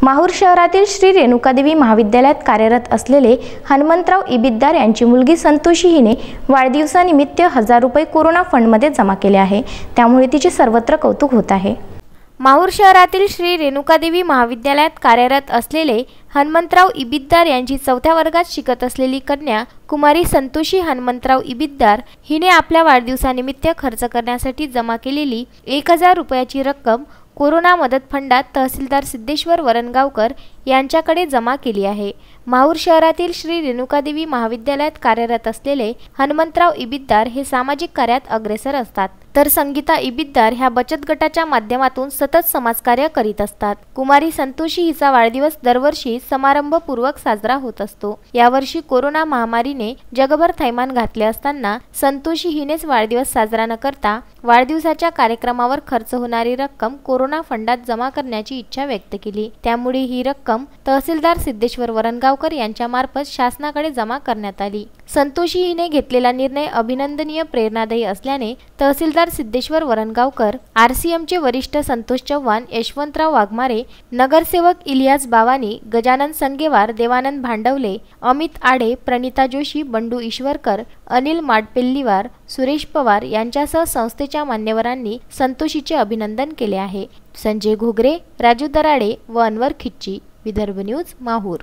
माहूर शहरातील श्री रेणुकादेवी महाविद्यालयात कार्यरत असलेले हनुमंतराव इबिद्दार यांची मुलगी संतोषी हिने वाढदिवसानिमित्त 1000 रुपये कोरोना फंडमध्ये जमा केले आहे। त्यामुळे तिचे सर्वत्र कौतुक होत आहे। माहूर शहरातील श्री रेणुकादेवी महाविद्यालयात कार्यरत असलेले हनुमंतराव इबिद्दार यांची 4थ्या वर्गात शिकत असलेली कन्या कुमारी संतोषी हनुमंतराव इबिद्दार हिने आपल्या वाढदिवसानिमित्त खर्च करण्यासाठी जमा केलेली 1000 रुपयाची रक्कम कोरोना मदत फंडात तहसीलदार सिद्धेश्वर वरणगावकर यांच्याकडे जमा केली आहे। माहूर शहरातील श्री रेणुकादेवी महाविद्यालयात कार्यरत असलेले हनुमंतराव इबिद्दार हे सामाजिक कार्यात अग्रेसर असतात, तर संगीता इबिद्दार ह्या बचत गटाच्या माध्यमातून सतत समाजकार्य करीत असतात। कुमारी संतोषी हिचा वाढदिवस दरवर्षी समारंभपूर्वक साजरा होत असतो। यावर्षी कोरोना महामारीने जगभर थैमान घातले असताना संतोषी हिनेच वाढदिवस साजरा न करता वाढदिवसाच्या कार्यक्रमावर खर्च होणारी रक्कम कोरोना फंडात जमा करण्याची इच्छा व्यक्त केली। त्यामुळे ही रक्कम तहसीलदार सिद्धेश्वर वरणगावकर यांच्यामार्फत शासनाकडे जमा करण्यात आली। संतोषी हिने घेतलेला निर्णय अभिनंदनीय, प्रेरणादायी असल्याने तहसीलदार सिद्धेश्वर वरणगावकर, आरसीएमचे वरिष्ठ संतोष चव्हाण, यशवंतराव वाघमारे, नगरसेवक इलियास बावानी, गजानन संगेवार, देवानंद भांडवले, अमित आडे, प्रणिता जोशी, बंडू ईश्वरकर, अनिल माडपेल्लीवार, सुरेश पवार यांच्यासह संस्थेच्या मान्यवरांनी संतोषीचे अभिनंदन केले आहे। संजय घोगरे, राजू दराडे व अनवर खिच्ची, विदर्भ न्यूज, माहूर।